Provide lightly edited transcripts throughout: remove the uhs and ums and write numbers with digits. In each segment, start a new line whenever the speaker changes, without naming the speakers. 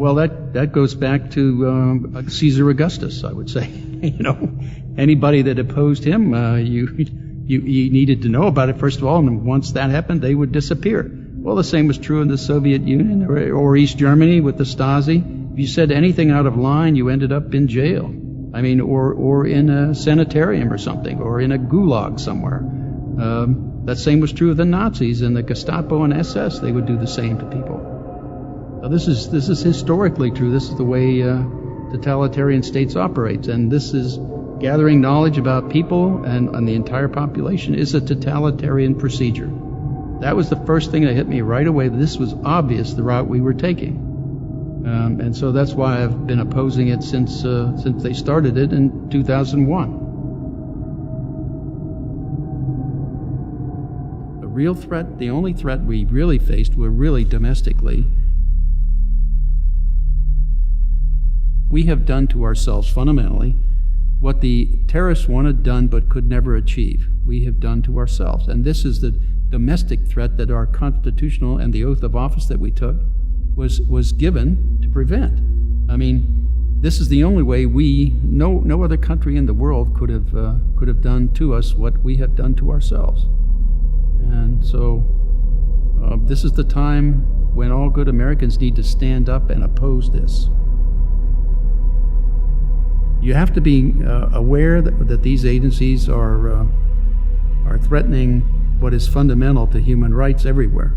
Well, that goes back to Caesar Augustus, I would say. Anybody that opposed him, you needed to know about it first of all, and once that happened, they would disappear. Well, the same was true in the Soviet Union or East Germany with the Stasi. If you said anything out of line, you ended up in jail. Or in a sanitarium or something, or in a gulag somewhere. That same was true of the Nazis and the Gestapo and SS. They would do the same to people. Now, this is historically true. This is the way totalitarian states operate, and this is gathering knowledge about people and the entire population is a totalitarian procedure. That was the first thing that hit me right away. This was obvious, the route we were taking. And so that's why I've been opposing it since they started it in 2001. The real threat, the only threat we really faced were really domestically. We have done to ourselves fundamentally what the terrorists wanted done but could never achieve. We have done to ourselves. And this is the domestic threat that our constitutional and the oath of office that we took was given to prevent. This is the only way no other country in the world could have done to us what we have done to ourselves. And so this is the time when all good Americans need to stand up and oppose this. You have to be aware that these agencies are threatening what is fundamental to human rights everywhere.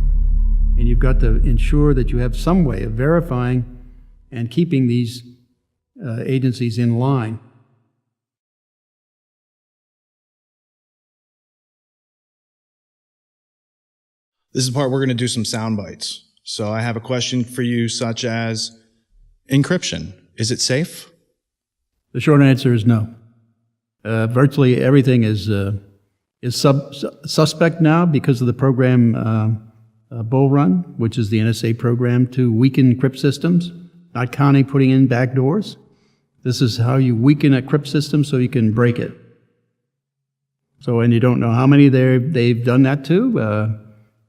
And you've got to ensure that you have some way of verifying and keeping these agencies in line.
This is the part we're going to do some sound bites. So I have a question for you, such as encryption. Is it safe?
The short answer is no. Virtually everything is suspect now because of the program Bull Run, which is the NSA program to weaken encrypt systems, not counting putting in backdoors. This is how you weaken a encrypt system so you can break it. And you don't know how many they've done that to,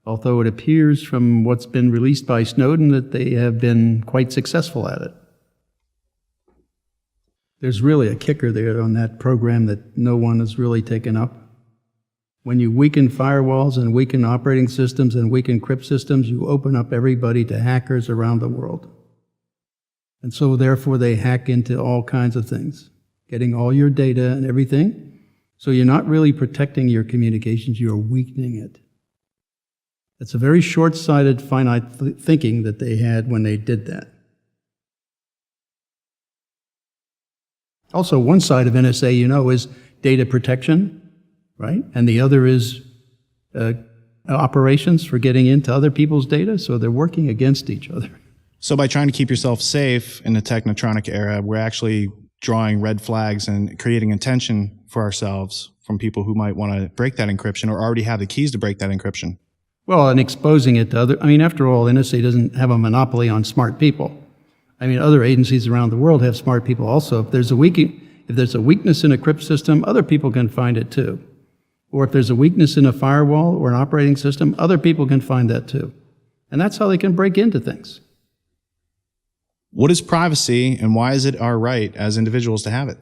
although it appears from what's been released by Snowden that they have been quite successful at it. There's really a kicker there on that program that no one has really taken up. When you weaken firewalls and weaken operating systems and weaken encrypt systems, you open up everybody to hackers around the world. And so therefore they hack into all kinds of things, getting all your data and everything. So you're not really protecting your communications, you're weakening it. It's a very short-sighted, finite thinking that they had when they did that. Also, one side of NSA, is data protection. Right? And the other is operations for getting into other people's data, so they're working against each other.
So by trying to keep yourself safe in the technotronic era, we're actually drawing red flags and creating attention for ourselves from people who might want to break that encryption or already have the keys to break that encryption. Well,
and exposing it to other, after all, NSA doesn't have a monopoly on smart people. Other agencies around the world have smart people also. If there's a weakness in a encrypt system, other people can find it too. Or if there's a weakness in a firewall or an operating system, other people can find that too. And that's how they can break into things.
What is privacy, and why is it our right as individuals to have it?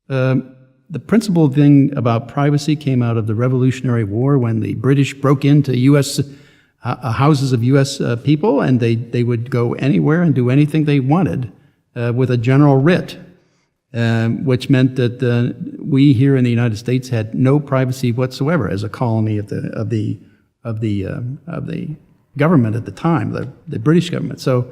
The principal thing about privacy came out of the Revolutionary War when the British broke into U.S. Houses of U.S. people, and they would go anywhere and do anything they wanted with a general writ. Which meant that we here in the United States had no privacy whatsoever as a colony of the government at the time, the British government. So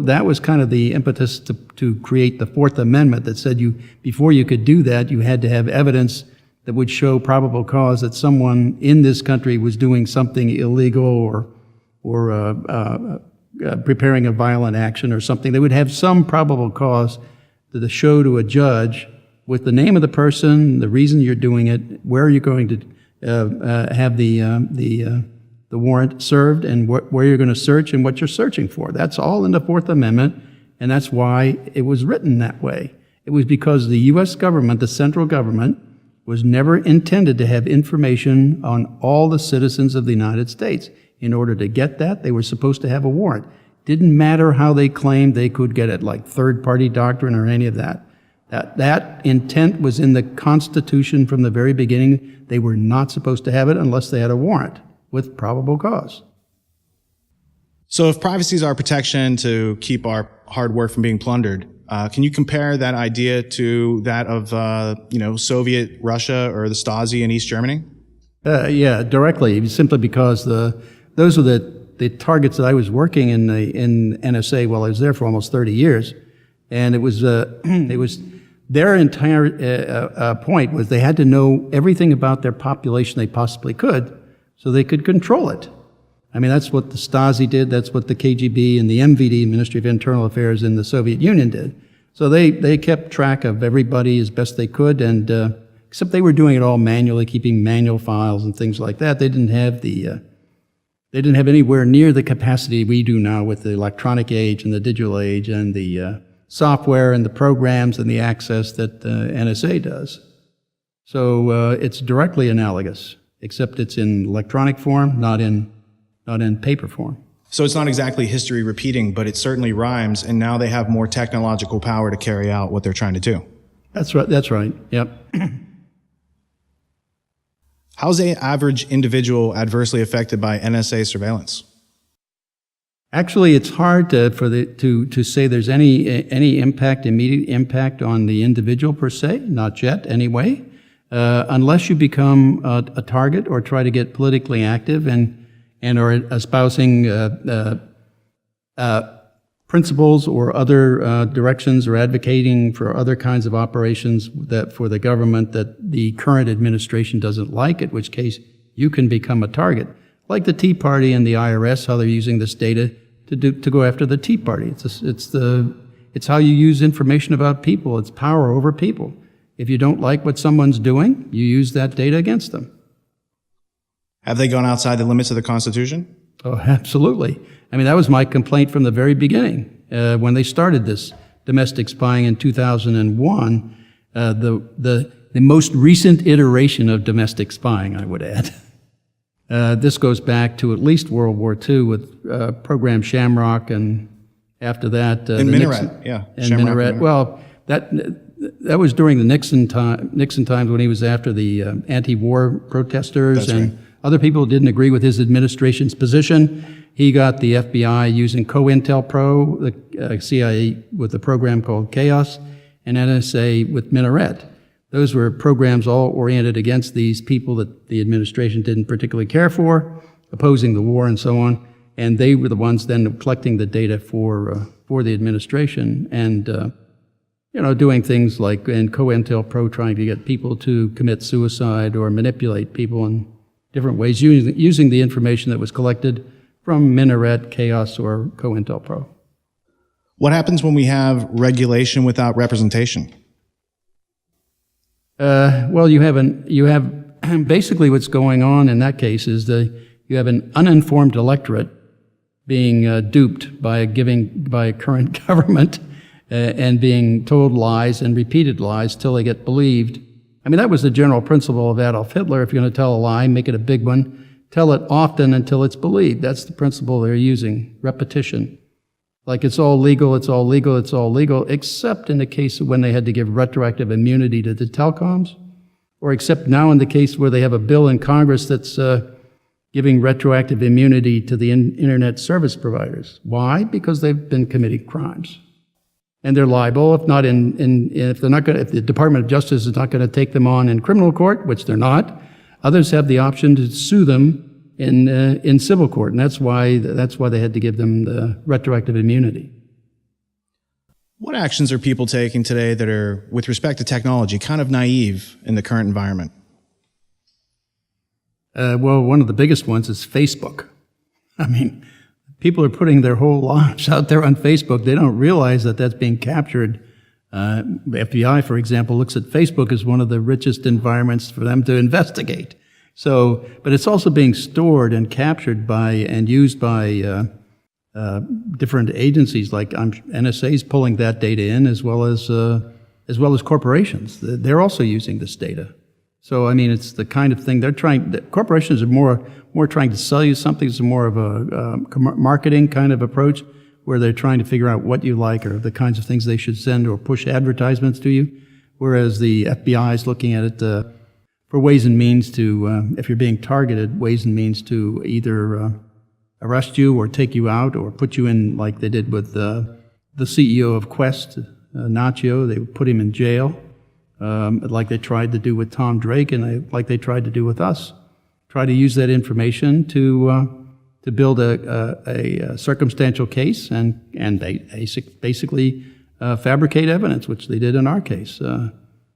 that was kind of the impetus to create the Fourth Amendment that said before you could do that, you had to have evidence that would show probable cause that someone in this country was doing something illegal or preparing a violent action or something. They would have some probable cause to show to a judge with the name of the person, the reason you're doing it, where you're going to have the warrant served, and where you're going to search and what you're searching for. That's all in the Fourth Amendment, and that's why it was written that way. It was because the U.S. government, the central government, was never intended to have information on all the citizens of the United States. In order to get that, they were supposed to have a warrant. Didn't matter how they claimed they could get it, like third-party doctrine or any of that. That intent was in the Constitution from the very beginning. They were not supposed to have it unless they had a warrant with probable cause.
So if privacy is our protection to keep our hard work from being plundered, can you compare that idea to that of, Soviet Russia or the Stasi in East Germany?
Yeah, directly, simply because those were the targets that I was working in NSA while I was there for almost 30 years. And it was their entire point was they had to know everything about their population they possibly could so they could control it. I mean, that's what the Stasi did. That's what the KGB and the MVD, Ministry of Internal Affairs, in the Soviet Union did. So they kept track of everybody as best they could, and except they were doing it all manually, keeping manual files and things like that. They didn't have anywhere near the capacity we do now with the electronic age and the digital age and the software and the programs and the access that NSA does. So it's directly analogous, except it's in electronic form, not in paper form.
So it's not exactly history repeating, but it certainly rhymes, and now they have more technological power to carry out what they're trying to do.
That's right, yep.
How's the average individual adversely affected by NSA surveillance?
Actually, it's hard to say there's any immediate impact on the individual per se, not yet anyway, unless you become a target or try to get politically active and are espousing principles or other directions or advocating for other kinds of operations that for the government that the current administration doesn't like, at which case you can become a target. Like the Tea Party and the IRS, how they're using this data to go after the Tea Party. It's how you use information about people. It's power over people. If you don't like what someone's doing, you use that data against them.
Have they gone outside the limits of the Constitution?
Oh, absolutely. I mean, that was my complaint from the very beginning. When they started this domestic spying in 2001, the most recent iteration of domestic spying, I would add. This goes back to at least World War II with Program Shamrock, and after that...
and Minaret, yeah.
And Minaret. Well, that was during the Nixon times when he was after the anti-war protesters.
That's
and
right.
Other people didn't agree with his administration's position. He got the FBI using COINTELPRO, the CIA with a program called Chaos, and NSA with Minaret. Those were programs all oriented against these people that the administration didn't particularly care for, opposing the war and so on. And they were the ones then collecting the data for the administration and doing things like in COINTELPRO trying to get people to commit suicide or manipulate people in different ways, using the information that was collected from Minaret, Chaos, or COINTELPRO.
What happens when we have regulation without representation?
Well, you have basically what's going on in that case is you have an uninformed electorate being duped by a current government and being told lies and repeated lies till they get believed. I mean, that was the general principle of Adolf Hitler. If you're going to tell a lie, make it a big one. Tell it often until it's believed. That's the principle they're using, repetition. Like it's all legal, it's all legal, it's all legal, except in the case of when they had to give retroactive immunity to the telecoms, or except now in the case where they have a bill in Congress that's giving retroactive immunity to the internet service providers. Why? Because they've been committing crimes. And they're liable if the Department of Justice is not going to take them on in criminal court, which they're not. Others have the option to sue them in civil court, and that's why they had to give them the retroactive immunity.
What actions are people taking today that are, with respect to technology, kind of naive in the current environment?
Well, one of the biggest ones is Facebook. I mean, people are putting their whole lives out there on Facebook. They don't realize that that's being captured. The FBI, for example, looks at Facebook as one of the richest environments for them to investigate. So, but it's also being stored and captured by and used by different agencies. Like NSA is pulling that data in, as well as corporations. They're also using this data. So, I mean, it's the kind of thing corporations are more trying to sell you something. It's more of a marketing kind of approach, where they're trying to figure out what you like or the kinds of things they should send or push advertisements to you, whereas the FBI is looking at it for ways and means to, if you're being targeted, ways and means to either arrest you or take you out or put you in, like they did with the CEO of Quest, Nacho. They put him in jail, like they tried to do with Tom Drake and like they tried to do with us. Try to use that information to build a circumstantial case and they basically fabricate evidence, which they did in our case.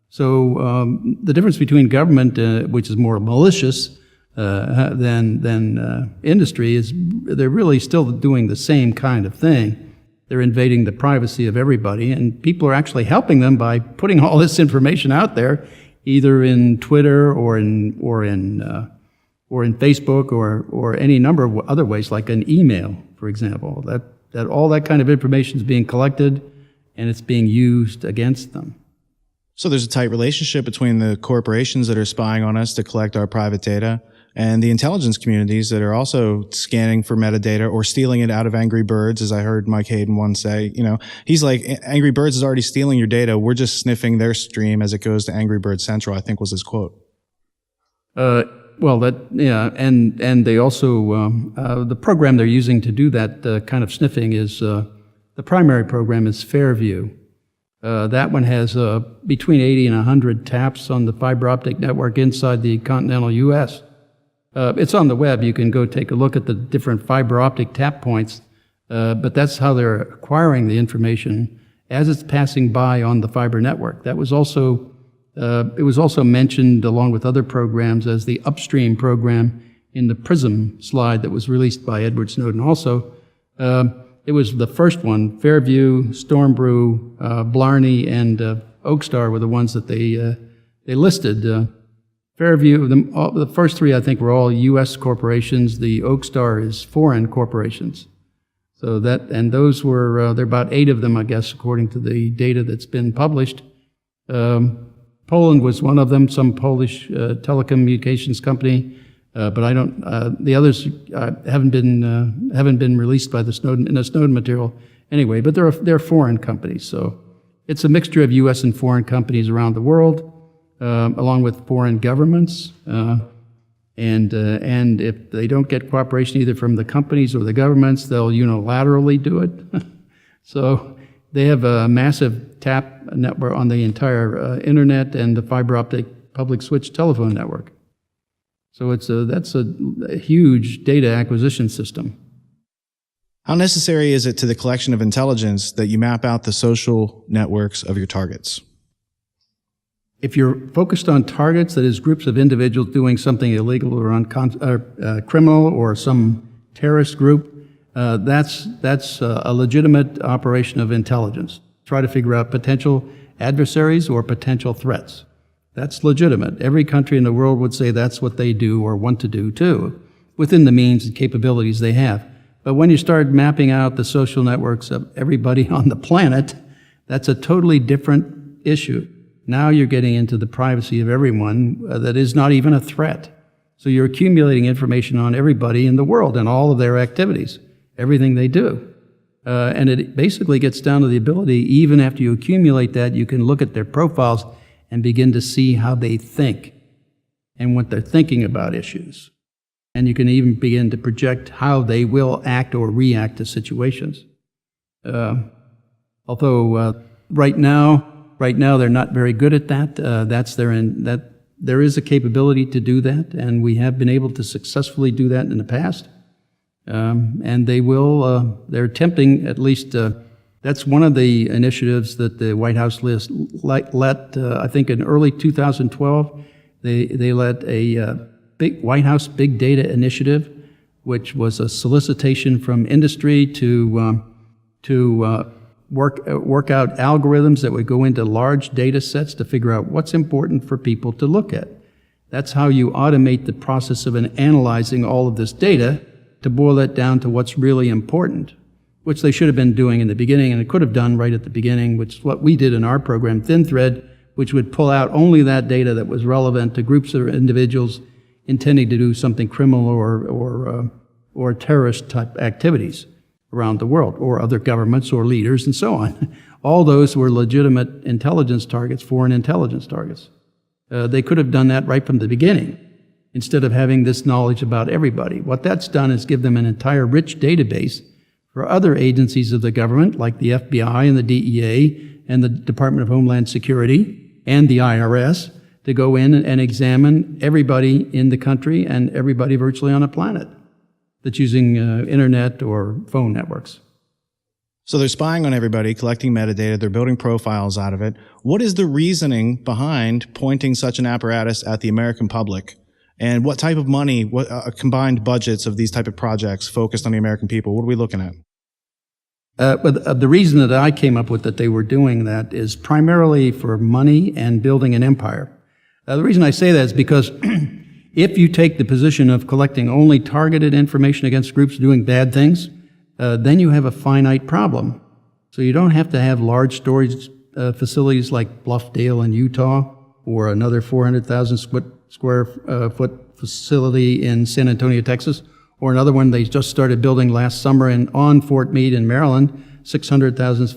So the difference between government, which is more malicious than industry, is they're really still doing the same kind of thing. They're invading the privacy of everybody, and people are actually helping them by putting all this information out there, either in Twitter or in Facebook or any number of other ways, like an email, for example. That all that kind of information is being collected, and it's being used against them.
So there's a tight relationship between the corporations that are spying on us to collect our private data and the intelligence communities that are also scanning for metadata or stealing it out of Angry Birds, as I heard Mike Hayden once say. You know, he's like, Angry Birds is already stealing your data. We're just sniffing their stream as it goes to Angry Birds Central, I think was his quote.
Well, and they also, the program they're using to do that kind of sniffing is, the primary program is Fairview. That one has between 80 and 100 taps on the fiber optic network inside the continental U.S. It's on the web. You can go take a look at the different fiber optic tap points, but that's how they're acquiring the information as it's passing by on the fiber network. That was also, it was also mentioned along with other programs as the upstream program in the PRISM slide that was released by Edward Snowden also. It was the first one. Fairview, Stormbrew, Blarney, and Oakstar were the ones that they listed. Fairview, the first three I think were all U.S. corporations. The Oakstar is foreign corporations. So that, and those were, there are about 8 of them, I guess, according to the data that's been published. Poland was one of them, some Polish telecommunications company. But I don't. The others haven't been released by the Snowden in the Snowden material anyway. But they're foreign companies, so it's a mixture of U.S. and foreign companies around the world, along with foreign governments. And if they don't get cooperation either from the companies or the governments, they'll unilaterally do it. So they have a massive tap network on the entire internet and the fiber optic public switch telephone network. So that's a huge data acquisition system.
How necessary is it to the collection of intelligence that you map out the social networks of your targets?
If you're focused on targets, that is groups of individuals doing something illegal or criminal or some terrorist group, that's a legitimate operation of intelligence. Try to figure out potential adversaries or potential threats. That's legitimate. Every country in the world would say that's what they do or want to do too, within the means and capabilities they have. But when you start mapping out the social networks of everybody on the planet, that's a totally different issue. Now you're getting into the privacy of everyone that is not even a threat. So you're accumulating information on everybody in the world and all of their activities, everything they do. And it basically gets down to the ability, even after you accumulate that, you can look at their profiles and begin to see how they think and what they're thinking about issues. And you can even begin to project how they will act or react to situations. Although right now they're not very good at that. That there is a capability to do that, and we have been able to successfully do that in the past. And they're attempting at least. That's one of the initiatives that the White House let I think in early 2012, they let a big White House Big Data Initiative, which was a solicitation from industry to work out algorithms that would go into large data sets to figure out what's important for people to look at. That's how you automate the process of analyzing all of this data to boil it down to what's really important, which they should have been doing in the beginning, and it could have done right at the beginning, which is what we did in our program, ThinThread, which would pull out only that data that was relevant to groups of individuals intending to do something criminal or terrorist type activities. around the world, or other governments or leaders and so on. All those were legitimate intelligence targets, foreign intelligence targets. They could have done that right from the beginning, instead of having this knowledge about everybody. What that's done is give them an entire rich database for other agencies of the government, like the FBI and the DEA and the Department of Homeland Security and the IRS, to go in and examine everybody in the country and everybody virtually on the planet that's using internet or phone networks.
So they're spying on everybody, collecting metadata, they're building profiles out of it. What is the reasoning behind pointing such an apparatus at the American public? And what type of money, what combined budgets of these type of projects focused on the American people? What are we looking at?
But the reason that I came up with that they were doing that is primarily for money and building an empire. The reason I say that is because if you take the position of collecting only targeted information against groups doing bad things, then you have a finite problem. So you don't have to have large storage facilities like Bluffdale in Utah, or another 400,000 square foot facility in San Antonio, Texas, or another one they just started building last summer on Fort Meade in Maryland, 600,000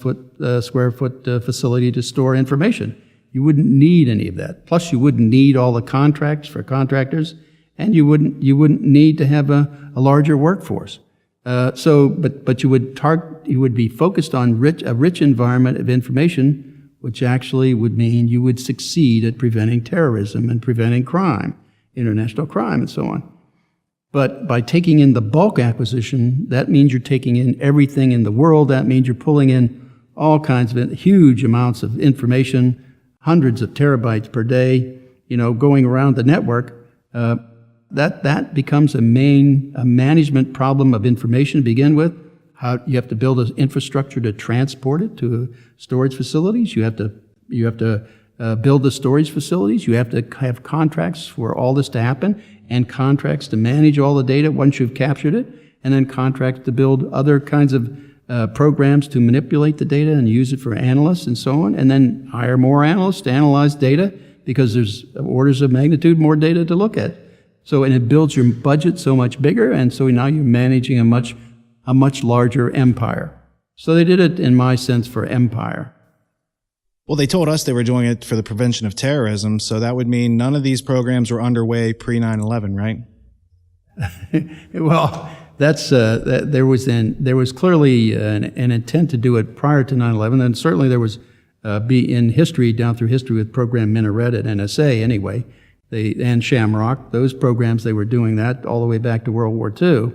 square foot facility to store information. You wouldn't need any of that. Plus, you wouldn't need all the contracts for contractors, and you wouldn't need to have a larger workforce. But you would be focused on a rich environment of information, which actually would mean you would succeed at preventing terrorism and preventing crime, international crime, and so on. But by taking in the bulk acquisition, that means you're taking in everything in the world. That means you're pulling in all kinds of huge amounts of information, hundreds of terabytes per day, going around the network. That becomes a management problem of information to begin with. How you have to build an infrastructure to transport it to storage facilities. You have to build the storage facilities. You have to have contracts for all this to happen, and contracts to manage all the data once you've captured it, and then contracts to build other kinds of programs to manipulate the data and use it for analysts and so on, and then hire more analysts to analyze data because there's orders of magnitude more data to look at. So, and it builds your budget so much bigger, and so now you're managing a much larger empire. So they did it, in my sense, for empire.
Well, they told us they were doing it for the prevention of terrorism, so that would mean none of these programs were underway pre-9/11, right?
Well, there was clearly an intent to do it prior to 9/11, and certainly there was in history, down through history, with Program Minaret at NSA anyway, and Shamrock, those programs, they were doing that all the way back to World War II.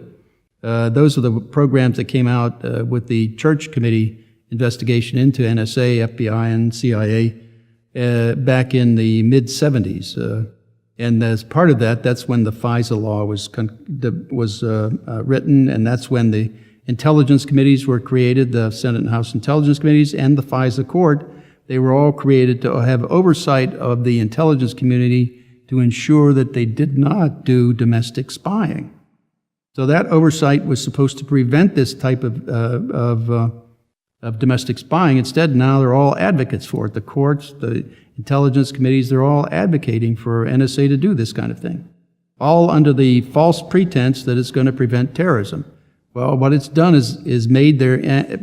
Those are the programs that came out with the Church Committee investigation into NSA, FBI, and CIA back in the mid-'70s. And as part of that, that's when the FISA law was written, and that's when the intelligence committees were created, the Senate and House intelligence committees, and the FISA court. They were all created to have oversight of the intelligence community to ensure that they did not do domestic spying. So that oversight was supposed to prevent this type of domestic spying. Instead, now they're all advocates for it. The courts, the intelligence committees, they're all advocating for NSA to do this kind of thing, all under the false pretense that it's going to prevent terrorism. Well, what it's done is made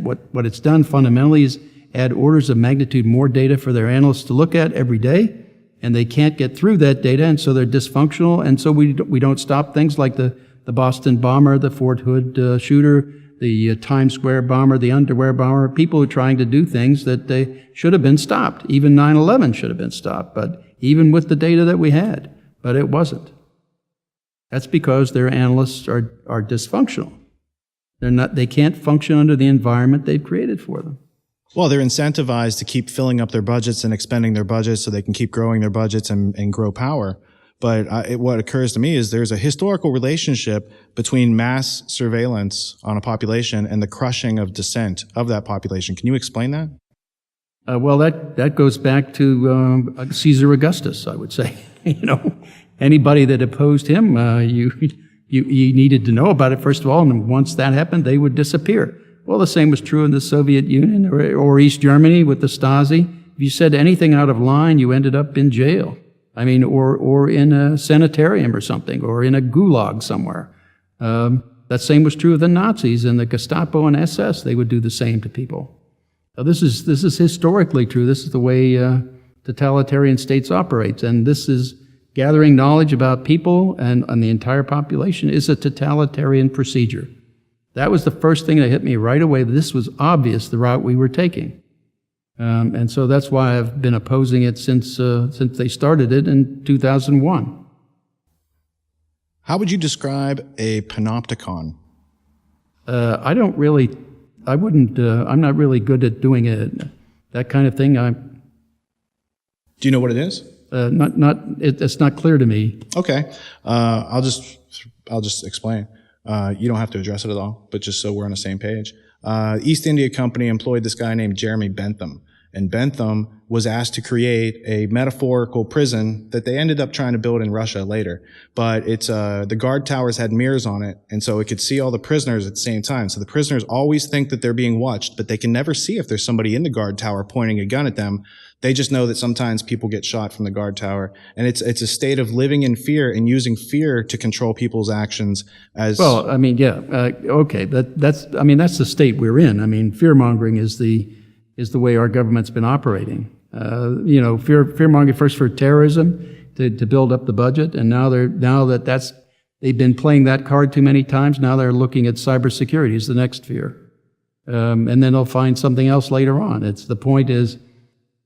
what it's done fundamentally is add orders of magnitude more data for their analysts to look at every day, and they can't get through that data, and so they're dysfunctional, and so we don't stop things like the Boston bomber, the Fort Hood shooter, the Times Square bomber, the underwear bomber. People are trying to do things that they should have been stopped. Even 9/11 should have been stopped, but even with the data that we had, but it wasn't. That's because their analysts are dysfunctional. They can't function under the environment they've created for them.
Well, they're incentivized to keep filling up their budgets and expending their budgets so they can keep growing their budgets and grow power. But what occurs to me is there's a historical relationship between mass surveillance on a population and the crushing of dissent of that population. Can you explain that?
Well, that goes back to Caesar Augustus, I would say. Anybody that opposed him, you needed to know about it, first of all, and once that happened, they would disappear. Well, the same was true in the Soviet Union or East Germany with the Stasi. If you said anything out of line, you ended up in jail. Or in a sanitarium or something, or in a gulag somewhere. That same was true of the Nazis and the Gestapo and SS. They would do the same to people. Now, this is historically true. This is the way totalitarian states operate. And this is gathering knowledge about people and the entire population is a totalitarian procedure. That was the first thing that hit me right away. This was obvious, the route we were taking. And so that's why I've been opposing it since they started it in 2001.
How would you describe a panopticon?
I'm not really good at doing that kind of thing.
Do you know what it is?
It's not clear to me.
Okay. I'll just explain. You don't have to address it at all, but just so we're on the same page. East India Company employed this guy named Jeremy Bentham. And Bentham was asked to create a metaphorical prison that they ended up trying to build in Russia later. But it's, the guard towers had mirrors on it, and so it could see all the prisoners at the same time. So the prisoners always think that they're being watched, but they can never see if there's somebody in the guard tower pointing a gun at them. They just know that sometimes people get shot from the guard tower. And it's a state of living in fear and using fear to control people's actions as... Well,
I mean, yeah, okay. That's the state we're in. I mean, fear-mongering is the way our government's been operating. Fear-mongering first for terrorism to build up the budget, and they've been playing that card too many times. Now they're looking at cybersecurity as the next fear, and then they'll find something else later on. The point is,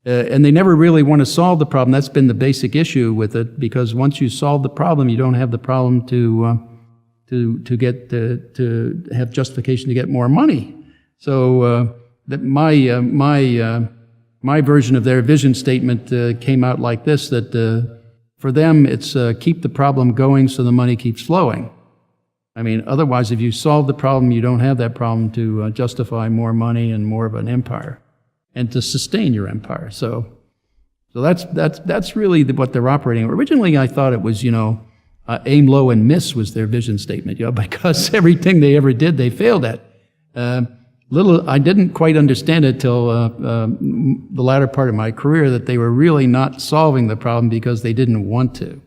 and they never really want to solve the problem. That's been the basic issue with it, because once you solve the problem, you don't have the problem to have justification to get more money. So. My version of their vision statement came out like this, that for them it's keep the problem going so the money keeps flowing. I mean, otherwise if you solve the problem, you don't have that problem to justify more money and more of an empire and to sustain your empire. So that's really what they're operating. Originally I thought it was, aim low and miss was their vision statement, because everything they ever did they failed at. I didn't quite understand it till the latter part of my career that they were really not solving the problem because they didn't want to.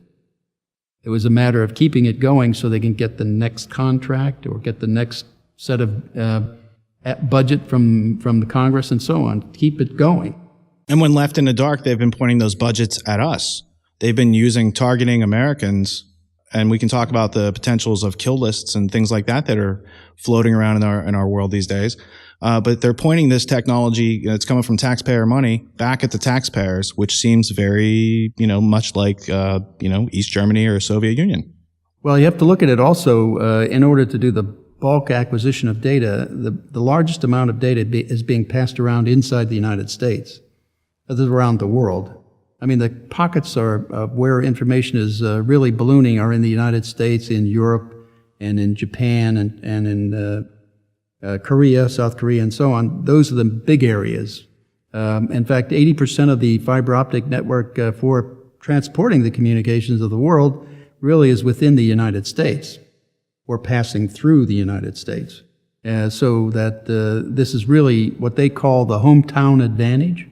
It was a matter of keeping it going so they can get the next contract or get the next set of budget from the Congress and so on. Keep it going.
And when left in the dark, they've been pointing those budgets at us. They've been targeting Americans. And we can talk about the potentials of kill lists and things like that are floating around in our world these days. But they're pointing this technology that's coming from taxpayer money back at the taxpayers, which seems very, much like, East Germany or Soviet Union.
Well, you have to look at it also in order to do the bulk acquisition of data. The largest amount of data is being passed around inside the United States, around the world. I mean, the pockets of where information is really ballooning are in the United States, in Europe, and in Japan, and in Korea, South Korea, and so on. Those are the big areas. In fact, 80% of the fiber optic network for transporting the communications of the world really is within the United States or passing through the United States. So that this is really what they call the hometown advantage.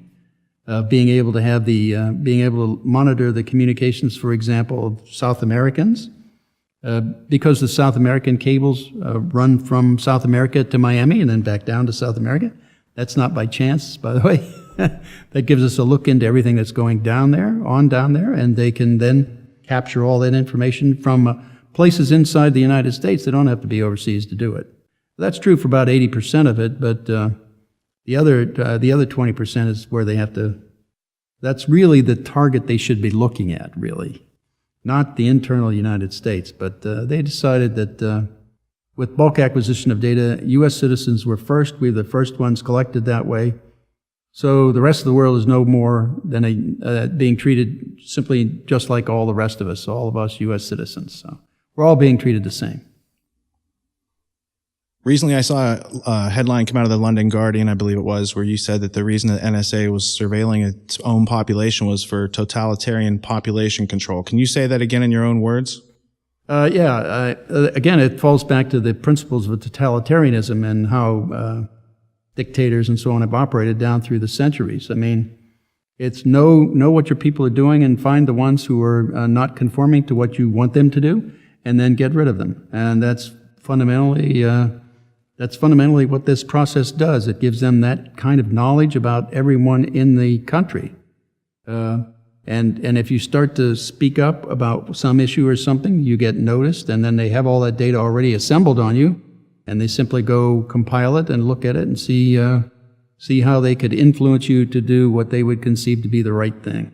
Being able to monitor the communications, for example, of South Americans, because the South American cables run from South America to Miami and then back down to South America. That's not by chance, by the way. That gives us a look into everything that's going down there, and they can then capture all that information from places inside the United States. They don't have to be overseas to do it. That's true for about 80% of it, but the other 20% is where they have to. That's really the target they should be looking at, really, not the internal United States. But they decided that with bulk acquisition of data, U.S. citizens were first. We were the first ones collected that way. So the rest of the world is no more than being treated simply just like all the rest of us, all of us U.S. citizens. So we're all being treated the same.
Recently, I saw a headline come out of the London Guardian, I believe it was, where you said that the reason the NSA was surveilling its own population was for totalitarian population control. Can you say that again in your own words?
Again, it falls back to the principles of totalitarianism and how dictators and so on have operated down through the centuries. I mean, it's know what your people are doing and find the ones who are not conforming to what you want them to do, and then get rid of them. And that's fundamentally what this process does. It gives them that kind of knowledge about everyone in the country. And if you start to speak up about some issue or something, you get noticed, and then they have all that data already assembled on you, and they simply go compile it and look at it and see how they could influence you to do what they would conceive to be the right thing.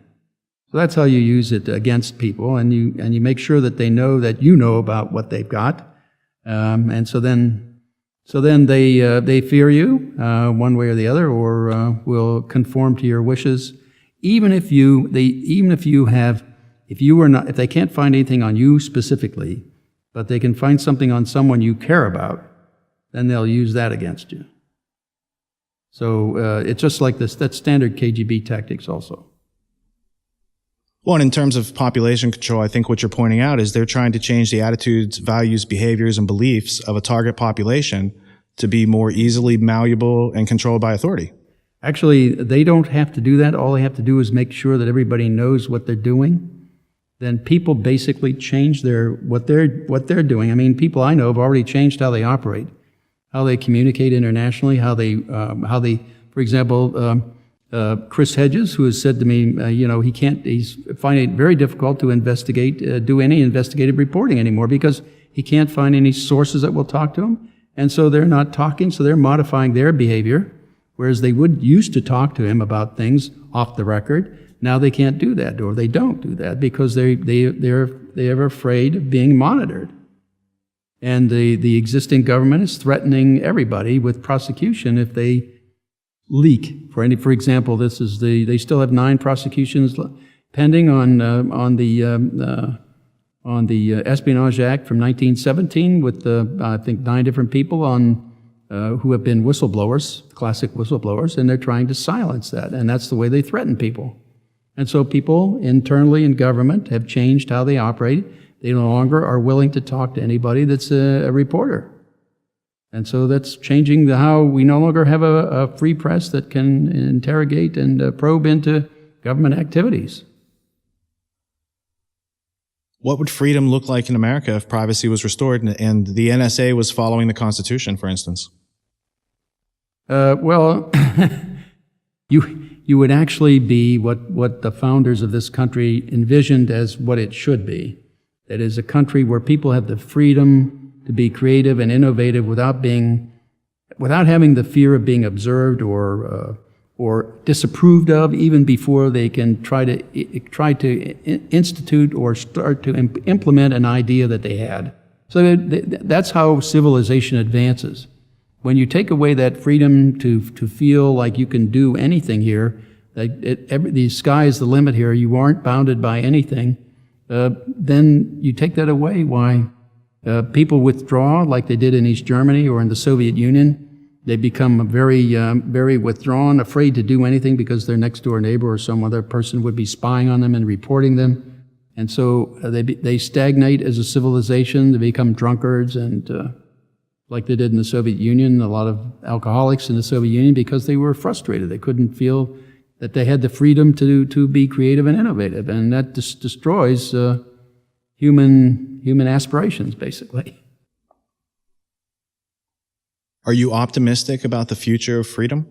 So that's how you use it against people, and you make sure that they know that you know about what they've got, and so then they fear you one way or the other, or will conform to your wishes, if they can't find anything on you specifically, but they can find something on someone you care about, then they'll use that against you. So it's just like this. That's standard KGB tactics also.
Well, and in terms of population control, I think what you're pointing out is they're trying to change the attitudes, values, behaviors, and beliefs of a target population to be more easily malleable and controlled by authority.
Actually, they don't have to do that. All they have to do is make sure that everybody knows what they're doing. Then people basically change what they're doing. I mean, people I know have already changed how they operate, how they communicate internationally, how they, for example, Chris Hedges, who has said to me, he's finding it very difficult to do any investigative reporting anymore because he can't find any sources that will talk to him. And so they're not talking, so they're modifying their behavior, whereas they used to talk to him about things off the record. Now they can't do that, or they don't do that because they're afraid of being monitored. And the existing government is threatening everybody with prosecution if they leak. For example, they still have 9 prosecutions pending on the Espionage Act from 1917 with I think 9 different people who have been whistleblowers, classic whistleblowers, and they're trying to silence that, and that's the way they threaten people. And so people internally in government have changed how they operate. They no longer are willing to talk to anybody that's a reporter. And so that's changing how we no longer have a free press that can interrogate and probe into government activities.
What would freedom look like in America if privacy was restored and the NSA was following the Constitution, for instance?
Well, you would actually be what the founders of this country envisioned as what it should be. That is, a country where people have the freedom to be creative and innovative without having the fear of being observed or disapproved of, even before they can try to institute or start to implement an idea that they had. So that's how civilization advances. When you take away that freedom to feel like you can do anything here, the sky is the limit here, you aren't bounded by anything, then you take that away. Why? People withdraw like they did in East Germany or in the Soviet Union. They become very withdrawn, afraid to do anything because their next door neighbor or some other person would be spying on them and reporting them. And so they stagnate as a civilization. They become drunkards, and like they did in the Soviet Union, a lot of alcoholics in the Soviet Union, because they were frustrated. They couldn't feel that they had the freedom to be creative and innovative, and that destroys human aspirations, basically.
Are you optimistic about the future of freedom?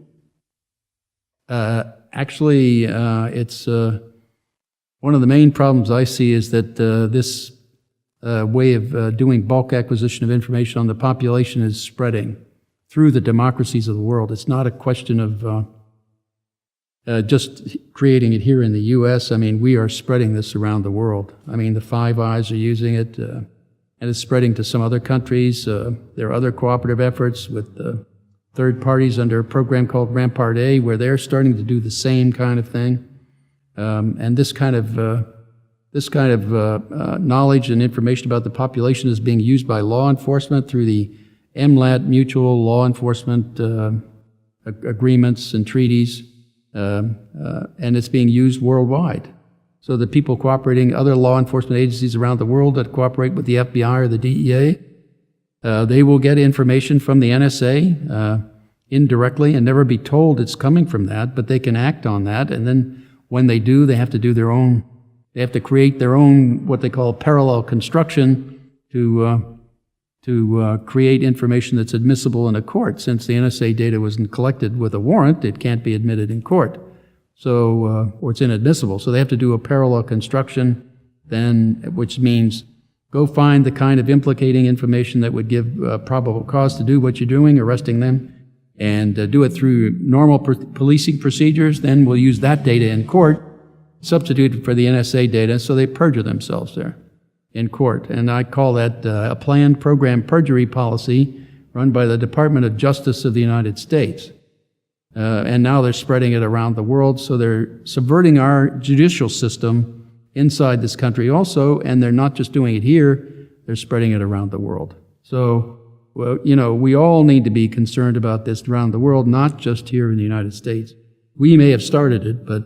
Actually, it's one of the main problems I see is that this way of doing bulk acquisition of information on the population is spreading through the democracies of the world. It's not a question of just creating it here in the U.S. I mean, we are spreading this around the world. I mean, the Five Eyes are using it, and it's spreading to some other countries. There are other cooperative efforts with third parties under a program called Rampart A, where they're starting to do the same kind of thing. And this kind of knowledge and information about the population is being used by law enforcement through the MLAT mutual law enforcement agreements and treaties, and it's being used worldwide. So the people cooperating, other law enforcement agencies around the world that cooperate with the FBI or the DEA, they will get information from the NSA indirectly and never be told it's coming from that, but they can act on that. And then when they do, they have to do their own, they have to create their own, what they call parallel construction to to create information that's admissible in a court. Since the NSA data wasn't collected with a warrant, it can't be admitted in court. So, or it's inadmissible. So they have to do a parallel construction, then, which means go find the kind of implicating information that would give probable cause to do what you're doing, arresting them, and do it through normal policing procedures. Then we'll use that data in court, substitute for the NSA data, so they perjure themselves there in court. And I call that a planned program perjury policy run by the Department of Justice of the United States. And now they're spreading it around the world, so they're subverting our judicial system inside this country also, and they're not just doing it here, they're spreading it around the world. So, well, you know, we all need to be concerned about this around the world, not just here in the United States. We may have started it, but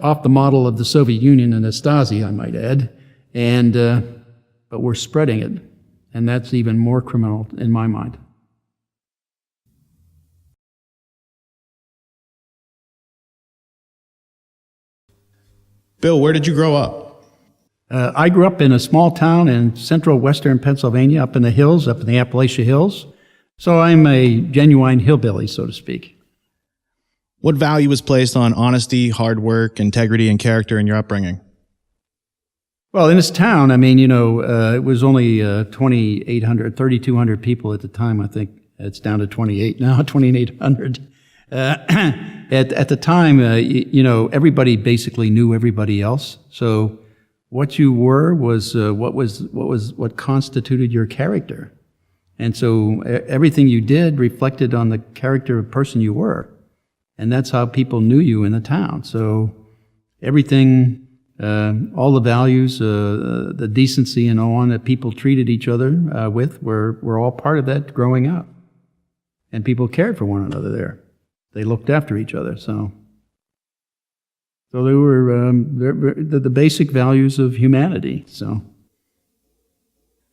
off the model of the Soviet Union and the Stasi, I might add, and but we're spreading it, and that's even more criminal in my mind.
Bill, where did you grow up?
I grew up in a small town in central western Pennsylvania, up in the hills, up in the Appalachia Hills. So I'm a genuine hillbilly, so to speak.
What value was placed on honesty, hard work, integrity, and character in your upbringing?
Well, in this town, I mean, you know, it was only 3,200 people at the time. I think it's down to 28 now, 2,800. At the time, you know, everybody basically knew everybody else. So what you were was what constituted your character, and so everything you did reflected on the character of person you were, and that's how people knew you in the town. So everything, all the values, the decency, and all on that people treated each other with were all part of that growing up, and people cared for one another there. They looked after each other, so they were the basic values of humanity. So,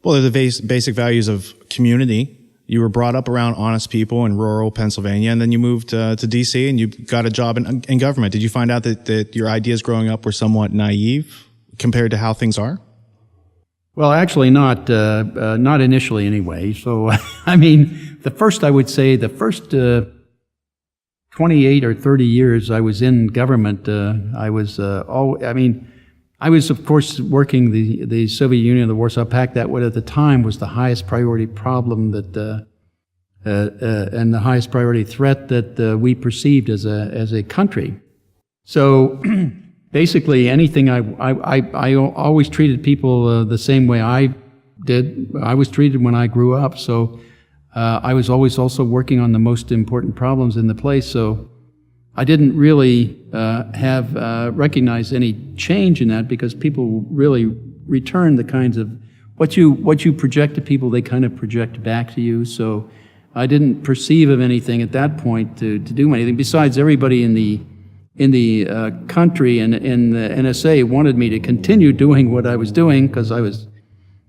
well, they're the basic values of community. You were brought up around honest people in rural Pennsylvania, and then you moved to D.C. and you got a job in government. Did you find out that your ideas growing up were somewhat naive compared to how things are?
Well, actually, not initially, anyway. So, I mean, the first 28 or 30 years I was in government, I was, of course, working the Soviet Union, the Warsaw Pact. That what at the time was the highest priority problem that, and the highest priority threat that we perceived as a country. So basically, anything I always treated people the same way I did. I was treated when I grew up. So. I was always also working on the most important problems in the place, so I didn't really have recognized any change in that, because people really return the kinds of what you project to people, they kind of project back to you. So I didn't perceive of anything at that point to do anything. Besides, everybody in the country and in the NSA wanted me to continue doing what I was doing, because I was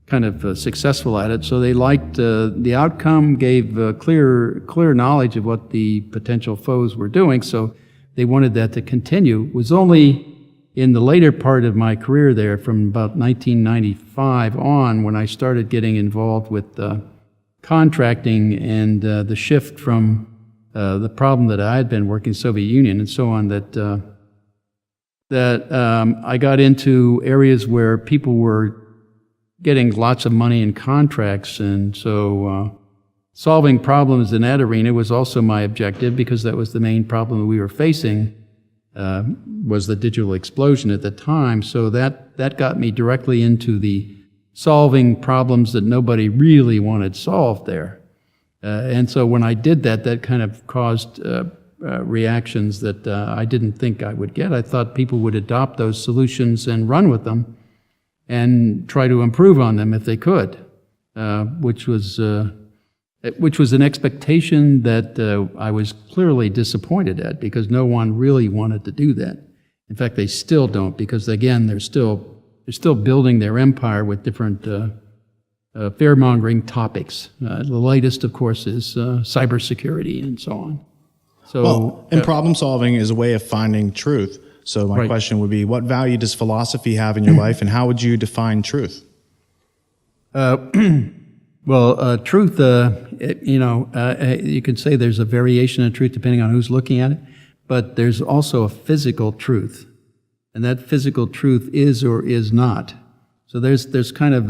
kind of successful at it. So they liked the outcome, gave clear knowledge of what the potential foes were doing. So they wanted that to continue. It was only in the later part of my career there, from about 1995 on, when I started getting involved with contracting and the shift from the problem that I had been working Soviet Union and so on, that I got into areas where people were getting lots of money in contracts, and so solving problems in that arena was also my objective, because that was the main problem we were facing, was the digital explosion at the time. So that got me directly into the solving problems that nobody really wanted solved there. And so when I did that, that kind of caused reactions that I didn't think I would get. I thought people would adopt those solutions and run with them, and try to improve on them if they could, which was an expectation that I was clearly disappointed at, because no one really wanted to do that. In fact, they still don't, because again, they're still building their empire with different fear-mongering topics. The latest, of course, is cybersecurity and so on. So,
and problem solving is a way of finding truth. So my question would be, what value does philosophy have in your life, and how would you define truth?
Truth, you could say there's a variation of truth depending on who's looking at it, but there's also a physical truth, and that physical truth is or is not. So there's kind of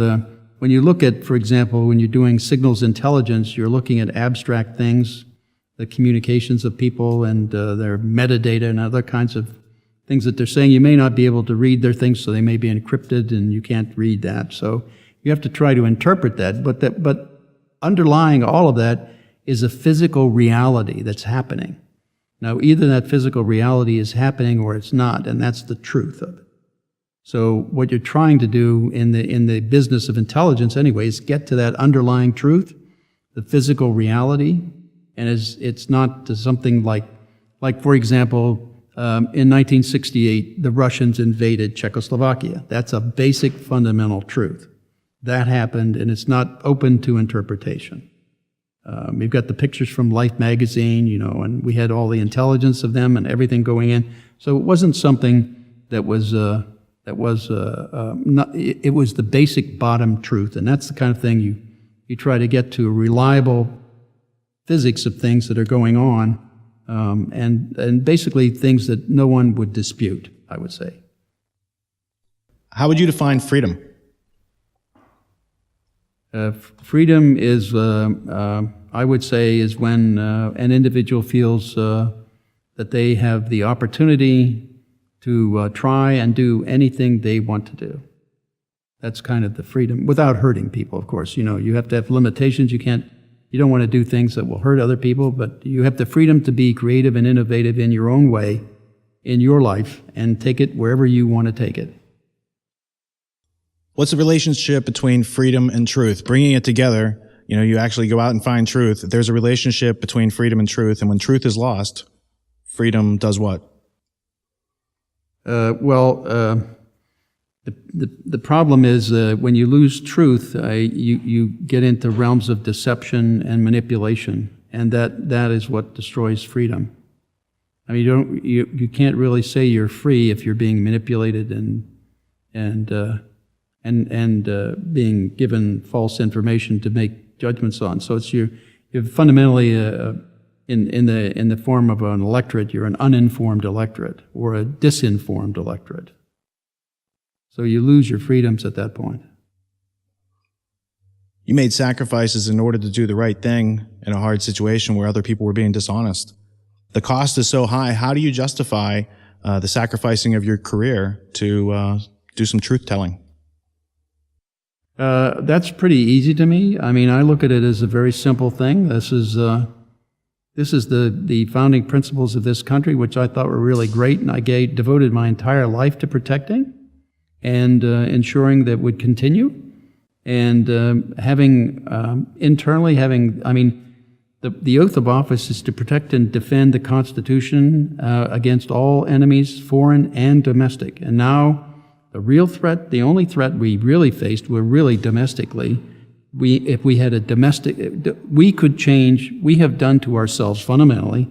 when you look at, for example, when you're doing signals intelligence, you're looking at abstract things, the communications of people and their metadata and other kinds of things that they're saying. You may not be able to read their things, so they may be encrypted and you can't read that. So you have to try to interpret that, but underlying all of that is a physical reality that's happening. Now, either that physical reality is happening or it's not, and that's the truth of it. So what you're trying to do in the business of intelligence anyway is get to that underlying truth, the physical reality, and it's not something like for example, in 1968, the Russians invaded Czechoslovakia. That's a basic fundamental truth. That happened, and it's not open to interpretation. We've got the pictures from Life magazine, and we had all the intelligence of them and everything going in. So it wasn't something that was it was the basic bottom truth, and that's the kind of thing you try to get to, a reliable physics of things that are going on, and basically things that no one would dispute, I would say.
How would you define freedom?
Freedom is, I would say, is when an individual feels that they have the opportunity to try and do anything they want to do. That's kind of the freedom, without hurting people, of course. You have to have limitations. You don't want to do things that will hurt other people, but you have the freedom to be creative and innovative in your own way, in your life, and take it wherever you want to take it.
What's the relationship between freedom and truth? Bringing it together, you actually go out and find truth. There's a relationship between freedom and truth, and when truth is lost, freedom does what?
The problem is when you lose truth, you get into realms of deception and manipulation, and that is what destroys freedom. I mean, you can't really say you're free if you're being manipulated and being given false information to make judgments on. So you're fundamentally in the form of an electorate. You're an uninformed electorate or a disinformed electorate. So you lose your freedoms at that point.
You made sacrifices in order to do the right thing in a hard situation where other people were being dishonest. The cost is so high. How do you justify the sacrificing of your career to do some truth-telling?
That's pretty easy to me. I mean, I look at it as a very simple thing. This is the founding principles of this country, which I thought were really great, and I devoted my entire life to protecting and ensuring that would continue. And internally having, the oath of office is to protect and defend the Constitution against all enemies, foreign and domestic. And now the real threat, the only threat we really faced were really domestically. If we had a domestic, we could change, we have done to ourselves fundamentally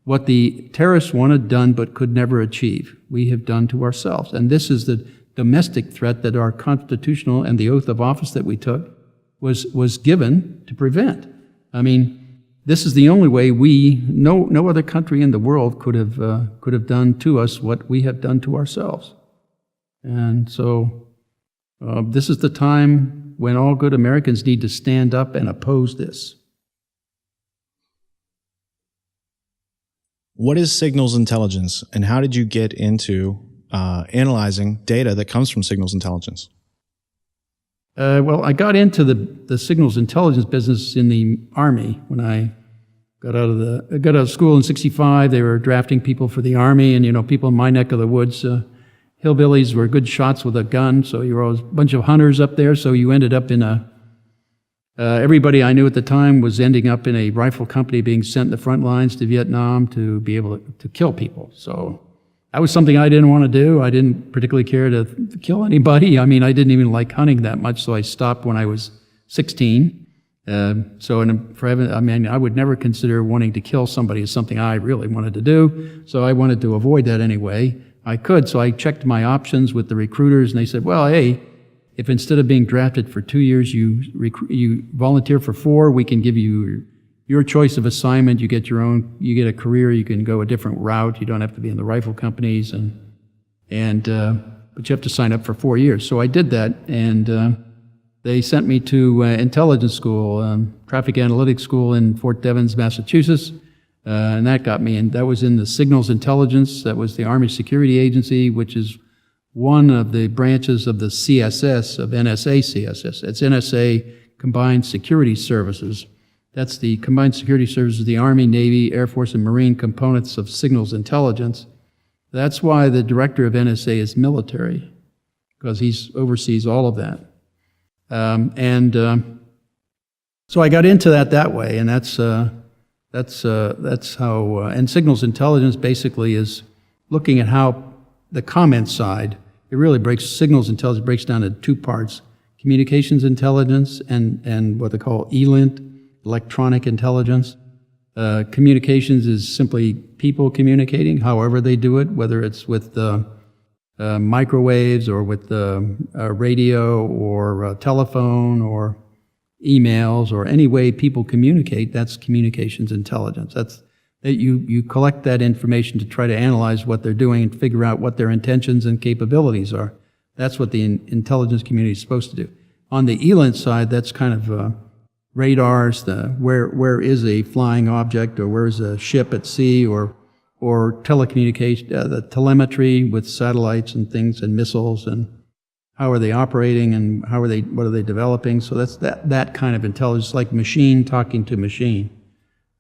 what the terrorists wanted done but could never achieve. We have done to ourselves. And this is the domestic threat that our constitutional and the oath of office that we took was given to prevent. I mean, this is the only way no other country in the world could have done to us what we have done to ourselves. And so this is the time when all good Americans need to stand up and oppose this.
What is signals intelligence, and how did you get into analyzing data that comes from signals intelligence?
Well, I got into the signals intelligence business in the Army when I got out of school in '65. They were drafting people for the Army, and people in my neck of the woods, hillbillies were good shots with a gun, so you were a bunch of hunters up there. So you ended up in everybody I knew at the time was ending up in a rifle company being sent in the front lines to Vietnam to be able to kill people. So that was something I didn't want to do. I didn't particularly care to kill anybody. I mean, I didn't even like hunting that much, so I stopped when I was 16. I would never consider wanting to kill somebody as something I really wanted to do, so I wanted to avoid that anyway. I could, so I checked my options with the recruiters, and they said, well, hey, if instead of being drafted for 2 years, you volunteer for 4, we can give you your choice of assignment. You get a career. You can go a different route. You don't have to be in the rifle companies, but you have to sign up for 4 years. So I did that, and they sent me to intelligence school, traffic analytics school in Fort Devens, Massachusetts, and that got me. And that was in the Signals Intelligence. That was the Army Security Agency, which is one of the branches of the CSS, of NSA CSS. It's NSA Combined Security Services. That's the Combined Security Services of the Army, Navy, Air Force, and Marine components of Signals Intelligence. That's why the director of NSA is military, because he oversees all of that. So I got into that way, and that's how. And Signals Intelligence basically is looking at how the comment side. It really Signals Intelligence breaks down into 2 parts: communications intelligence and what they call ELINT, electronic intelligence. Communications is simply people communicating, however they do it, whether it's with microwaves or with radio or telephone or emails or any way people communicate. That's communications intelligence. That's that you collect that information to try to analyze what they're doing and figure out what their intentions and capabilities are. That's what the intelligence community is supposed to do. On the ELINT side, that's kind of radars, where is a flying object, or where is a ship at sea, or telecommunication, the telemetry with satellites and things and missiles, and how are they operating and what are they developing. So that's that kind of intelligence, like machine talking to machine.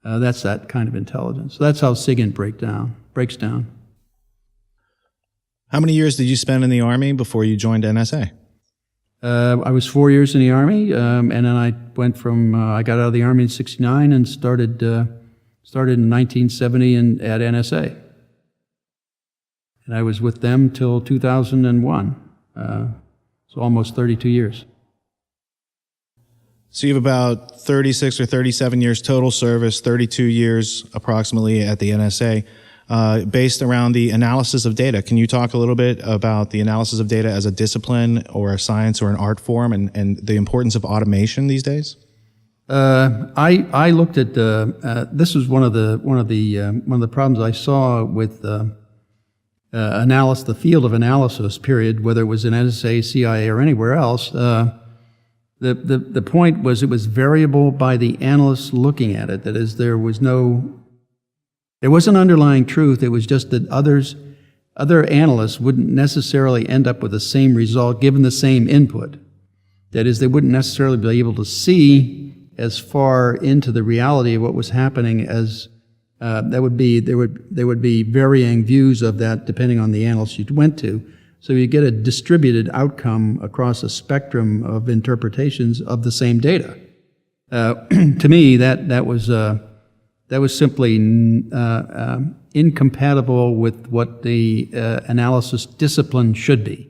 That's that kind of intelligence. So that's how SIGINT breaks down.
How many years did you spend in the Army before you joined NSA?
I was 4 years in the Army, and then I went I got out of the Army in '69 and started in 1970 at NSA. And I was with them till 2001, so almost 32 years.
So you have about 36 or 37 years total service, 32 years approximately at the NSA. Based around the analysis of data. Can you talk a little bit about the analysis of data as a discipline or a science or an art form, and the importance of automation these days?
I looked at this was one of the problems I saw with the field of analysis. Period. Whether it was in NSA, CIA, or anywhere else, the point was it was variable by the analysts looking at it. That is, there was an underlying truth. It was just that other analysts wouldn't necessarily end up with the same result given the same input. That is, they wouldn't necessarily be able to see as far into the reality of what was happening as there would be varying views of that depending on the analyst you went to. So you get a distributed outcome across a spectrum of interpretations of the same data. To me, that was simply incompatible with what the analysis discipline should be.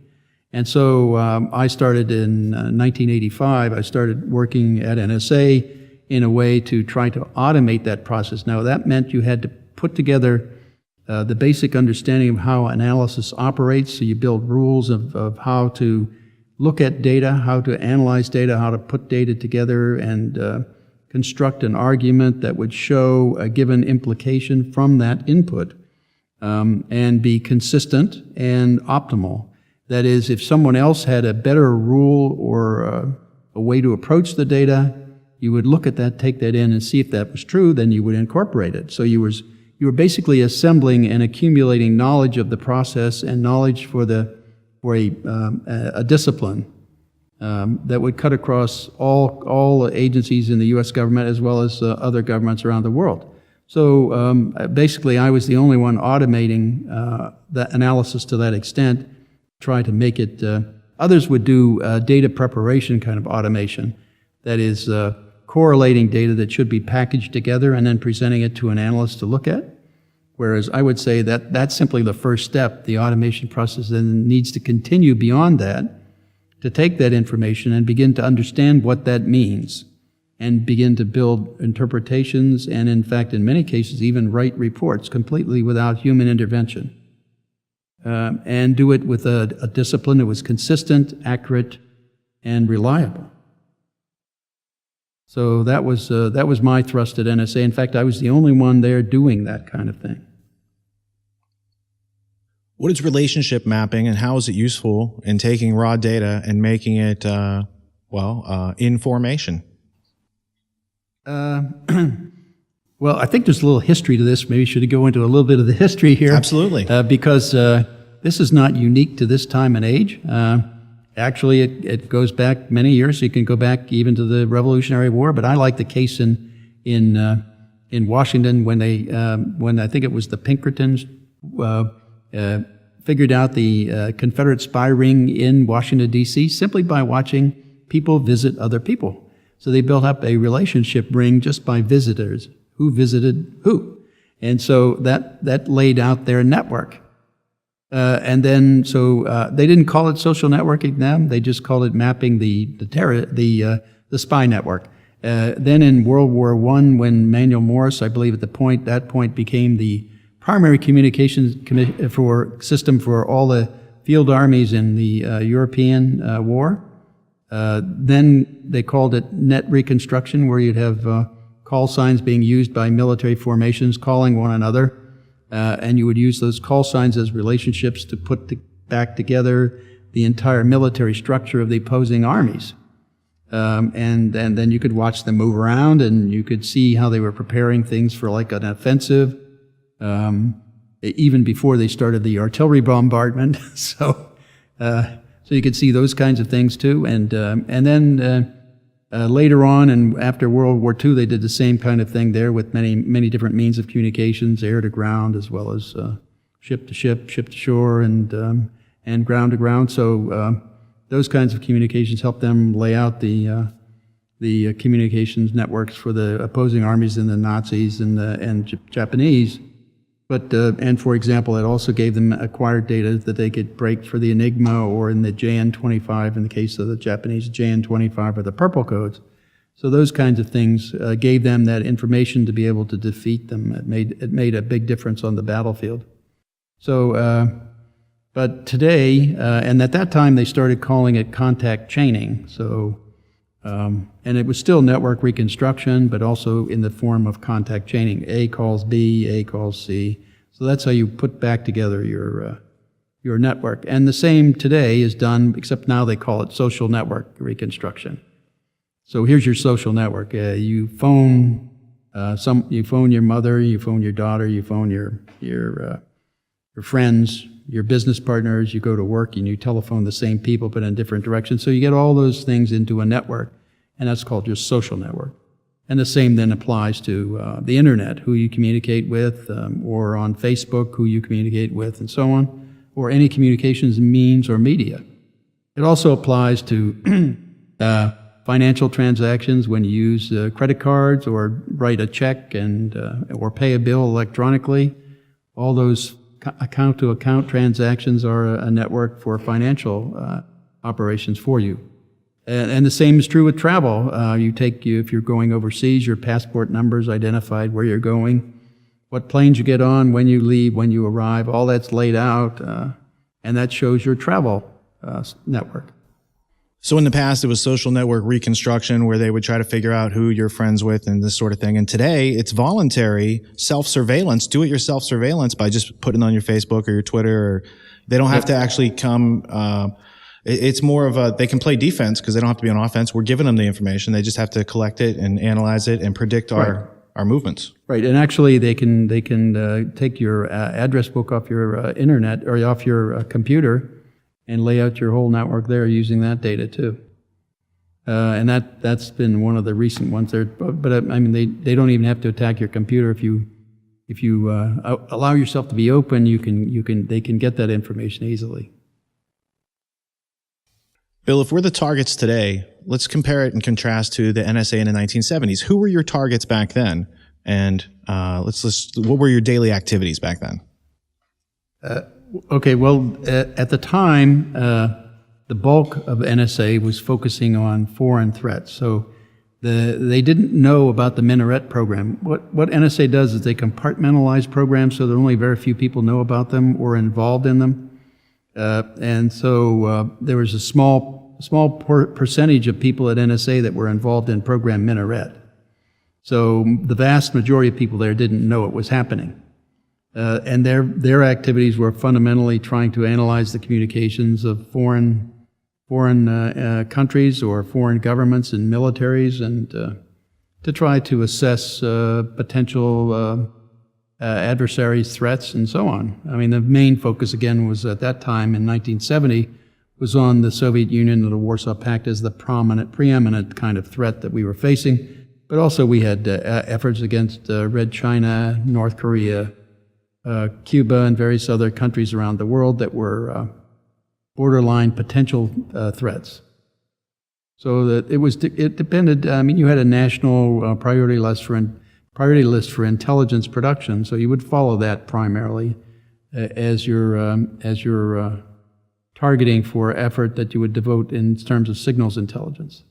And so I started in 1985. I started working at NSA in a way to try to automate that process. Now, that meant you had to put together the basic understanding of how analysis operates. So you build rules of how to look at data, how to analyze data, how to put data together, and construct an argument that would show a given implication from that input, and be consistent and optimal. That is, if someone else had a better rule or a way to approach the data, you would look at that, take that in, and see if that was true, then you would incorporate it. So you were basically assembling and accumulating knowledge of the process and knowledge for a discipline that would cut across all agencies in the U.S. government as well as other governments around the world. So basically, I was the only one automating that analysis to that extent, try to make it. Others would do data preparation kind of automation, that is correlating data that should be packaged together and then presenting it to an analyst to look at. Whereas I would say that that's simply the first step. The automation process then needs to continue beyond that, to take that information and begin to understand what that means and begin to build interpretations and, in fact, in many cases, even write reports completely without human intervention. And do it with a discipline that was consistent, accurate, and reliable. So that was my thrust at NSA. In fact, I was the only one there doing that kind of thing.
What is relationship mapping, and how is it useful in taking raw data and making it, information?
Well, I think there's a little history to this. Maybe should go into a little bit of the history here.
Absolutely.
Because this is not unique to this time and age. Actually, it goes back many years. You can go back even to the Revolutionary War. But I like the case in Washington when I think it was the Pinkertons figured out the Confederate spy ring in Washington, D.C. simply by watching people visit other people. So they built up a relationship ring just by visitors, who visited who. And so that laid out their network. And then, they didn't call it social networking then, they just called it mapping the spy network. Then in World War I, when Manuel Morris, I believe at that point became the primary communications system for all the field armies in the European war, then they called it net reconstruction, where you'd have call signs being used by military formations calling one another. And you would use those call signs as relationships to put back together the entire military structure of the opposing armies. And then you could watch them move around, and you could see how they were preparing things for like an offensive, even before they started the artillery bombardment. So you could see those kinds of things too. And then later on, and after World War II, they did the same kind of thing there with many different means of communications, air to ground, as well as ship to ship, ship to shore, and ground to ground. So those kinds of communications helped them lay out the communications networks for the opposing armies and the Nazis and Japanese. But and for example, it also gave them acquired data that they could break for the Enigma, or in the JN-25, in the case of the Japanese JN-25, or the purple codes. So those kinds of things gave them that information to be able to defeat them. It made a big difference on the battlefield. So, but today, and at that time, they started calling it contact chaining. So, and it was still network reconstruction, but also in the form of contact chaining. A calls B, A calls C. So that's how you put back together your network. And the same today is done, except now they call it social network reconstruction. So here's your social network. You phone your mother, you phone your daughter, you phone your friends, your business partners. You go to work and you telephone the same people, but in different directions. So you get all those things into a network, and that's called your social network. And the same then applies to the internet, who you communicate with, or on Facebook, who you communicate with, and so on, or any communications means or media. It also applies to financial transactions, when you use credit cards or write a check or pay a bill electronically. All those account-to-account transactions are a network for financial operations for you. And the same is true with travel. If you're going overseas, your passport number is identified, where you're going, what planes you get on, when you leave, when you arrive, all that's laid out, and that shows your travel network.
So in the past, it was social network reconstruction, where they would try to figure out who you're friends with and this sort of thing. And today, it's voluntary self-surveillance, do-it-yourself surveillance, by just putting it on your Facebook or your Twitter. Or they don't have to actually come. It's more of they can play defense because they don't have to be on offense. We're giving them the information. They just have to collect it and analyze it and predict our movements. Right.
And actually, they can take your address book off your internet or off your computer and lay out your whole network there using that data too. And that's been one of the recent ones there. But I mean, they don't even have to attack your computer. If you allow yourself to be open, they can get that information easily.
Bill, if we're the targets today, let's compare it and contrast to the NSA in the 1970s. Who were your targets back then? And what were your daily activities back then?
Okay, well, at the time, the bulk of NSA was focusing on foreign threats. So they didn't know about the Minaret program. What NSA does is they compartmentalize programs so that only very few people know about them or involved in them. And so there was a small percentage of people at NSA that were involved in program Minaret. So the vast majority of people there didn't know it was happening. And their activities were fundamentally trying to analyze the communications of foreign countries or foreign governments and militaries, and to try to assess potential adversaries' threats and so on. I mean, the main focus again was at that time in 1970 was on the Soviet Union and the Warsaw Pact as the preeminent kind of threat that we were facing. But also we had efforts against Red China, North Korea, Cuba, and various other countries around the world that were borderline potential threats. So that it depended. I mean, you had a national priority list for intelligence production, so you would follow that primarily as your targeting for effort that you would devote in terms of signals intelligence.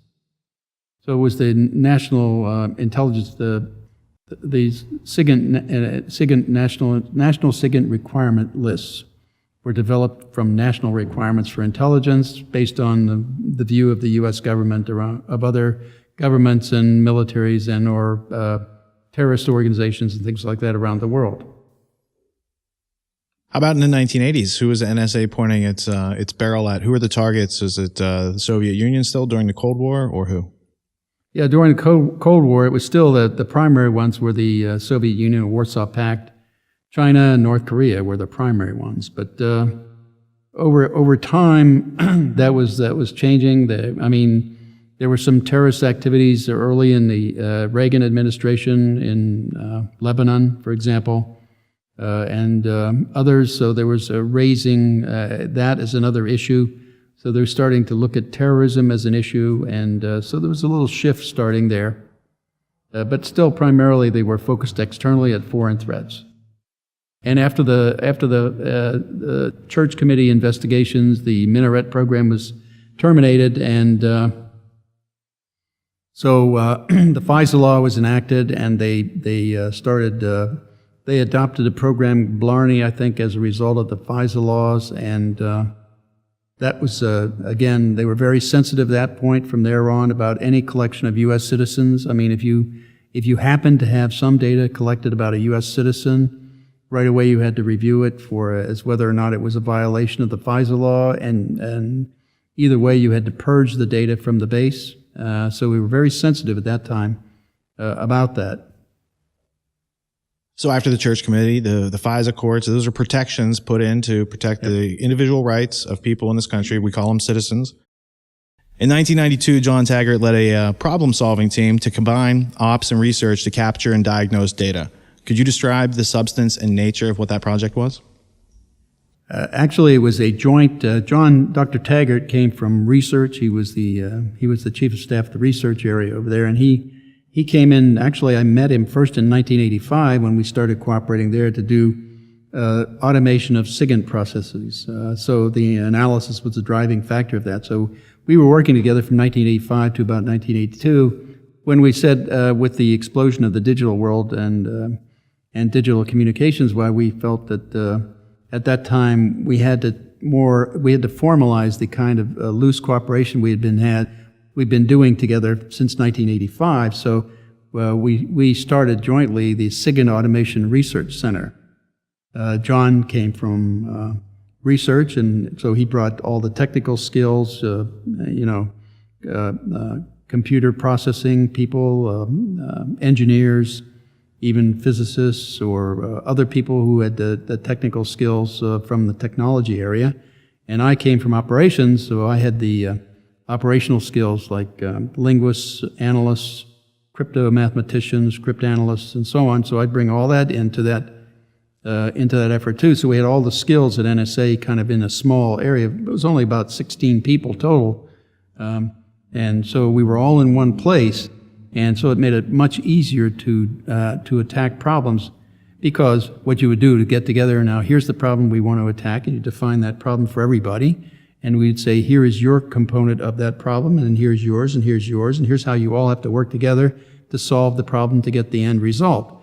So it was the national intelligence, the SIGINT national SIGINT requirement lists were developed from national requirements for intelligence based on the view of the U.S. government of other governments and militaries and or terrorist organizations and things like that around the world.
How about in the 1980s? Who was the NSA pointing its barrel at? Who were the targets? Is it the Soviet Union still during the Cold War, or who?
Yeah, during the Cold War, it was still the primary ones were the Soviet Union, Warsaw Pact, China, and North Korea were the primary ones. But over time, that was changing. There were some terrorist activities early in the Reagan administration in Lebanon, for example, and others. So there was raising that as another issue. So they're starting to look at terrorism as an issue, and so there was a little shift starting there. But still, primarily, they were focused externally at foreign threats. And after the Church Committee investigations, the Minaret program was terminated, and so the FISA law was enacted, and they adopted a program, Blarney, I think, as a result of the FISA laws, and that was, again, they were very sensitive at that point from there on about any collection of U.S. citizens. I mean, if you happened to have some data collected about a U.S. citizen, right away you had to review it as whether or not it was a violation of the FISA law, and either way you had to purge the data from the base. So we were very sensitive at that time about that.
So after the Church Committee, the FISA courts, those are protections put in to protect the individual rights of people in this country. We call them citizens. In 1992, John Taggart led a problem-solving team to combine ops and research to capture and diagnose data. Could you describe the substance and nature of what that project was?
Actually, it was a joint. Dr. Taggart came from research. He was the chief of staff of the research area over there, and he came in. Actually, I met him first in 1985 when we started cooperating there to do automation of SIGINT processes. So the analysis was the driving factor of that. So we were working together from 1985 to about 1982 when we said, with the explosion of the digital world and digital communications, why we felt that at that time we had to formalize the kind of loose cooperation we've been doing together since 1985. So we started jointly the SIGINT Automation Research Center. John came from research, and so he brought all the technical skills, computer processing people, engineers, even physicists or other people who had the technical skills from the technology area. And I came from operations, so I had the operational skills like linguists, analysts, crypto-mathematicians, cryptanalysts, and so on. So I'd bring all that into that effort too. So we had all the skills at NSA kind of in a small area. It was only about 16 people total. And so we were all in one place. And so it made it much easier to attack problems, because what you would do to get together, now here's the problem we want to attack, and you define that problem for everybody. And we'd say, here is your component of that problem, and here's yours, and here's yours, and here's how you all have to work together to solve the problem to get the end result.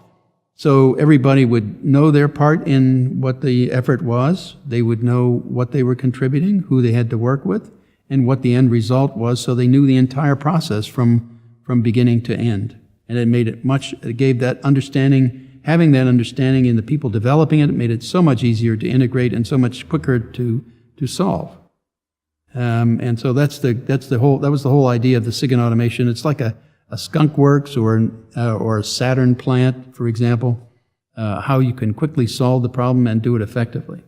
So everybody would know their part in what the effort was. They would know what they were contributing, who they had to work with, and what the end result was, so they knew the entire process from beginning to end. And it made it gave that understanding, having that understanding in the people developing it, made it so much easier to integrate and so much quicker to solve. And so that was the whole idea of the SIGINT automation. It's like a skunk works or a Saturn plant, for example, how you can quickly solve the problem and do it effectively.